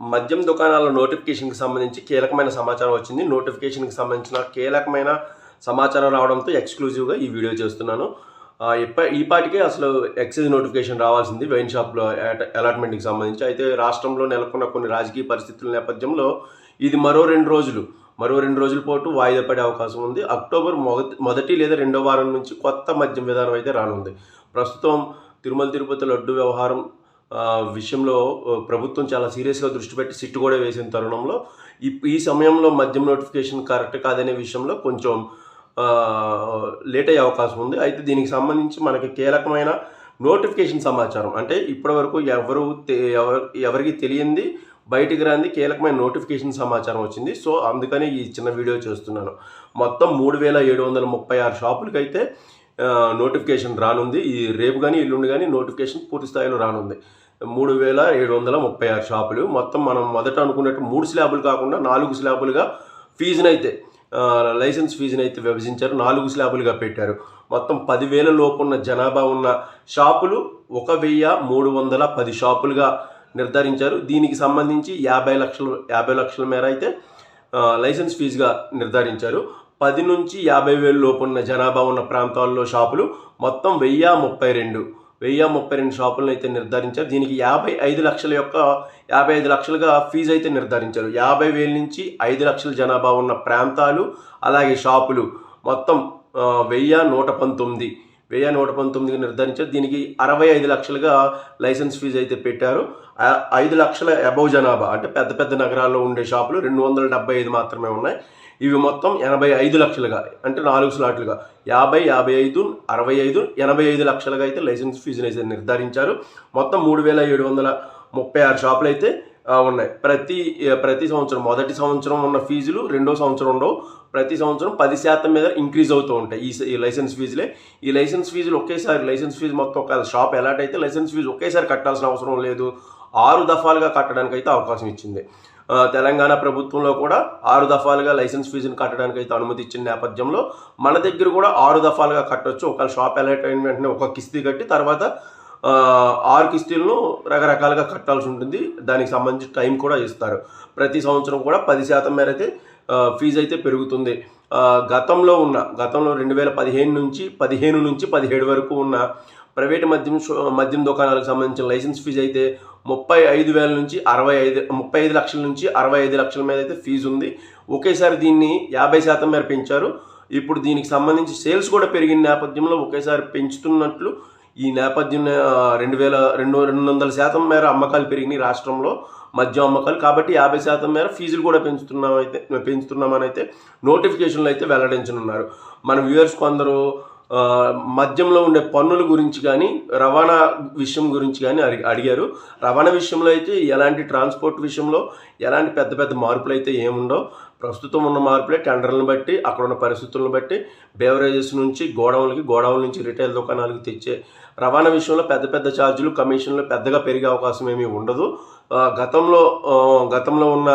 మద్యం దుకాణాల నోటిఫికేషన్కి సంబంధించి కీలకమైన సమాచారం వచ్చింది. నోటిఫికేషన్కి సంబంధించిన కీలకమైన సమాచారం రావడంతో ఎక్స్క్లూజివ్గా ఈ వీడియో చేస్తున్నాను. ఈ పాటికే అసలు ఎక్సైజ్ నోటిఫికేషన్ రావాల్సింది వైన్ షాప్లో అలాట్మెంట్కి సంబంధించి. అయితే రాష్ట్రంలో నెలకొన్న కొన్ని రాజకీయ పరిస్థితుల నేపథ్యంలో ఇది మరో రెండు రోజుల పాటు వాయిదా పడే అవకాశం ఉంది. అక్టోబర్ మొదటి లేదా రెండో వారం నుంచి కొత్త మద్యం విధానం అయితే రానుంది. ప్రస్తుతం తిరుమల తిరుపతి లడ్డు వ్యవహారం విషయంలో ప్రభుత్వం చాలా సీరియస్గా దృష్టి పెట్టి సిట్టు కూడా వేసిన తరుణంలో ఈ సమయంలో మద్యం నోటిఫికేషన్ కరెక్ట్ కాదనే విషయంలో కొంచెం లేట్ అయ్యే అవకాశం ఉంది. అయితే దీనికి సంబంధించి మనకి కీలకమైన నోటిఫికేషన్ సమాచారం, అంటే ఇప్పటివరకు ఎవరికి తెలియంది, బయటికి రాంది కీలకమైన నోటిఫికేషన్ సమాచారం వచ్చింది. సో అందుకని ఈ చిన్న వీడియో చేస్తున్నాను. మొత్తం 3736 షాపులకి అయితే నోటిఫికేషన్ రానుంది. ఈ రేపు కానీ ఎల్లుండి కానీ నోటిఫికేషన్ పూర్తి స్థాయిలో రానుంది. 3736 షాపులు. మొత్తం మనం మొదట అనుకున్నట్టు 3 స్లాబులు కాకుండా 4 స్లాబులుగా ఫీజునైతే లైసెన్స్ ఫీజుని అయితే విభజించారు. 4 స్లాబులుగా పెట్టారు. మొత్తం 10,000 లోపు ఉన్న జనాభా ఉన్న షాపులు 1310 షాపులుగా నిర్ధారించారు. దీనికి సంబంధించి 50 లక్షల మేర అయితే లైసెన్స్ ఫీజుగా నిర్ధారించారు. 10 నుంచి 50,000 లోపు ఉన్న జనాభా ఉన్న ప్రాంతాల్లో షాపులు మొత్తం 1032 షాపులను అయితే నిర్ధారించారు. దీనికి 55 లక్షలుగా ఫీజు అయితే నిర్ధారించారు. 50,000 నుంచి 5 లక్షల జనాభా ఉన్న ప్రాంతాలు అలాగే షాపులు మొత్తం 1119 నిర్ధారించారు. దీనికి 65 లక్షలుగా లైసెన్స్ ఫీజు అయితే పెట్టారు. 5 లక్షల అబౌవ్ జనాభా అంటే పెద్ద నగరాల్లో ఉండే షాపులు 275 మాత్రమే ఉన్నాయి. ఇవి మొత్తం 85 లక్షలుగా అంటే 4 స్లాట్లుగా 50, 55, 65, 85 లక్షలుగా అయితే లైసెన్స్ ఫీజుని అయితే నిర్ధారించారు. మొత్తం 3736 షాపులు అయితే ఉన్నాయి. ప్రతి సంవత్సరం మొదటి సంవత్సరం ఉన్న ఫీజులు రెండో సంవత్సరం ఉండవు. ప్రతి సంవత్సరం 10% మీద ఇంక్రీజ్ అవుతూ ఉంటాయి ఈ లైసెన్స్ ఫీజులే. ఈ లైసెన్స్ ఫీజులు ఒకేసారి లైసెన్స్ ఫీజు మొత్తం ఒక షాప్ ఎలాంటి అయితే లైసెన్స్ ఫీజు ఒకేసారి కట్టాల్సిన అవసరం లేదు. 6 దఫాలుగా కట్టడానికి అయితే అవకాశం ఇచ్చింది. తెలంగాణ ప్రభుత్వంలో కూడా 6 దఫాలుగా లైసెన్స్ ఫీజుని కట్టడానికి అయితే అనుమతి ఇచ్చిన నేపథ్యంలో మన దగ్గర కూడా 6 దఫాలుగా కట్టొచ్చు. ఒక షాప్ అలాట్ అయిన వెంటనే ఒక కిస్తీ కట్టి తర్వాత 6 కిస్తీలను రకరకాలుగా కట్టాల్సి ఉంటుంది. దానికి సంబంధించి టైం కూడా ఇస్తారు. ప్రతి సంవత్సరం కూడా 10% మేర అయితే ఫీజు అయితే పెరుగుతుంది. గతంలో 2015 నుంచి 17 వరకు ఉన్న ప్రైవేట్ మద్యం దుకాణాలకు సంబంధించిన లైసెన్స్ ఫీజు అయితే 35,000 నుంచి 35 లక్షల నుంచి 65 లక్షల మీద అయితే ఫీజు ఉంది. ఒకేసారి దీన్ని 50% మేర పెంచారు. ఇప్పుడు దీనికి సంబంధించి సేల్స్ కూడా పెరిగిన నేపథ్యంలో ఒకేసారి పెంచుతున్నట్లు ఈ నేపథ్యం 200% మేర అమ్మకాలు పెరిగినాయి రాష్ట్రంలో మద్యం అమ్మకాలు. కాబట్టి 50% మేర ఫీజులు కూడా పెంచుతున్నామని అయితే నోటిఫికేషన్లు అయితే వెల్లడించనున్నారు. మన వ్యూవర్స్ కొందరు మద్యంలో ఉండే పన్నుల గురించి కానీ రవాణా విషయం గురించి కానీ అడిగారు. రవాణా విషయంలో అయితే ఎలాంటి ట్రాన్స్పోర్ట్ విషయంలో ఎలాంటి పెద్ద మార్పులు అయితే ఏముండవు. ప్రస్తుతం ఉన్న మార్పులే టెండర్లను బట్టి అక్కడ ఉన్న పరిస్థితులను బట్టి బేవరేజెస్ నుంచి గోడౌన్ల నుంచి రిటైల్ దుకాణాలకు తెచ్చే రవాణా విషయంలో పెద్ద ఛార్జీలు కమిషన్లు పెద్దగా పెరిగే అవకాశం ఏమీ ఉండదు. గతంలో ఉన్న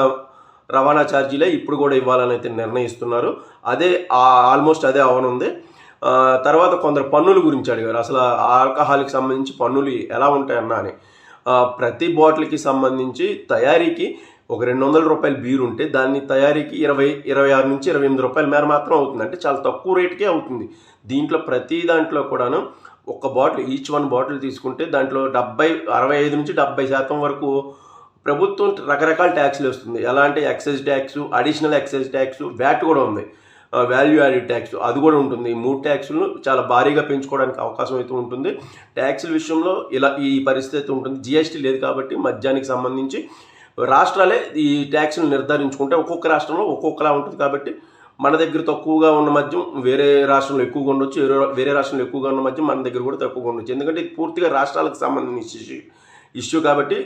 రవాణా ఛార్జీలే ఇప్పుడు కూడా ఇవ్వాలని అయితే నిర్ణయిస్తున్నారు. ఆల్మోస్ట్ అదే అవనుంది. తర్వాత కొందరు పన్నుల గురించి అడిగారు. అసలు ఆల్కహాల్కి సంబంధించి పన్నులు ఎలా ఉంటాయన్నా అని. ప్రతి బాటిల్కి సంబంధించి తయారీకి ఒక 200 రూపాయల బీర్ ఉంటే దాన్ని తయారీకి 26 నుంచి 28 రూపాయల మేర మాత్రం అవుతుంది. అంటే చాలా తక్కువ రేటుకే అవుతుంది. దీంట్లో ప్రతి దాంట్లో కూడాను ఒక బాటిల్ ఈచ్ 1 బాటిల్ తీసుకుంటే దాంట్లో 65 నుంచి 70% వరకు ప్రభుత్వం రకరకాల ట్యాక్స్లు వస్తుంది. ఎలా అంటే excise tax, additional excise tax, VAT కూడా ఉంది, వాల్యూ యాడెడ్ ట్యాక్స్ అది కూడా ఉంటుంది. ఈ 3 ట్యాక్స్లను చాలా భారీగా పెంచుకోవడానికి అవకాశం అయితే ఉంటుంది. ట్యాక్సుల విషయంలో ఈ పరిస్థితి ఉంటుంది. జిఎస్టీ లేదు కాబట్టి మద్యానికి సంబంధించి రాష్ట్రాలే ఈ ట్యాక్స్ను నిర్ధారించుకుంటే ఒక్కొక్క రాష్ట్రంలో ఒక్కొక్కలా ఉంటుంది. కాబట్టి మన దగ్గర తక్కువగా ఉన్న మద్యం వేరే రాష్ట్రంలో ఎక్కువగా ఉండొచ్చు, వేరే రాష్ట్రంలో ఎక్కువగా ఉన్న మద్యం మన దగ్గర కూడా తక్కువగా ఉండొచ్చు. ఎందుకంటే ఇది పూర్తిగా రాష్ట్రాలకు సంబంధించి ఇష్యూ కాబట్టి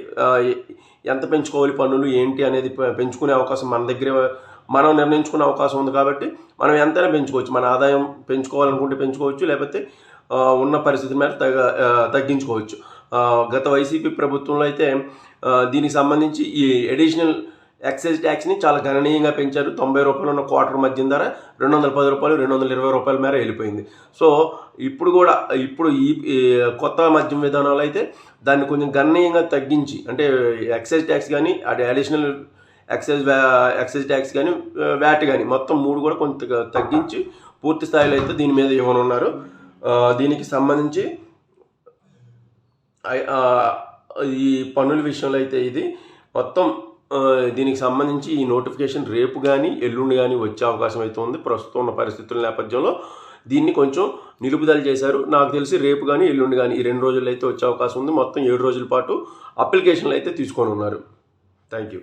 ఎంత పెంచుకోవాలి పన్నులు ఏంటి అనేది పెంచుకునే అవకాశం మన దగ్గర మనం నిర్ణయించుకునే అవకాశం ఉంది. కాబట్టి మనం ఎంతైనా పెంచుకోవచ్చు. మన ఆదాయం పెంచుకోవాలనుకుంటే పెంచుకోవచ్చు, లేకపోతే ఉన్న పరిస్థితి మేర తగ్గించుకోవచ్చు. గత వైసీపీ ప్రభుత్వంలో అయితే దీనికి సంబంధించి ఈ అడిషనల్ ఎక్సైజ్ ట్యాక్స్ని చాలా గణనీయంగా పెంచారు. 90 రూపాయలు ఉన్న క్వార్టర్ మద్యం ధర 210 రూపాయలు 220 రూపాయల మేర వెళ్ళిపోయింది. సో ఇప్పుడు ఈ కొత్త మద్యం విధానాలు అయితే దాన్ని కొంచెం గణనీయంగా తగ్గించి, అంటే ఎక్సైజ్ ట్యాక్స్ కానీ అడిషనల్ ఎక్సైజ్ ట్యాక్స్ కానీ వ్యాట్ కానీ మొత్తం 3 కూడా కొంత తగ్గించి పూర్తి స్థాయిలో అయితే దీని మీద ఇవ్వనున్నారు. దీనికి సంబంధించి ఈ పన్నుల విషయంలో అయితే ఇది మొత్తం దీనికి సంబంధించి ఈ నోటిఫికేషన్ రేపు కానీ ఎల్లుండి కానీ వచ్చే అవకాశం అయితే ఉంది. ప్రస్తుతం ఉన్న పరిస్థితుల నేపథ్యంలో దీన్ని కొంచెం నిలుపుదల చేశారు. నాకు తెలిసి రేపు కానీ ఎల్లుండి కానీ ఈ 2 రోజుల్లో అయితే వచ్చే అవకాశం ఉంది. మొత్తం 7 రోజుల పాటు అప్లికేషన్లు అయితే తీసుకొని ఉన్నారు. Thank you.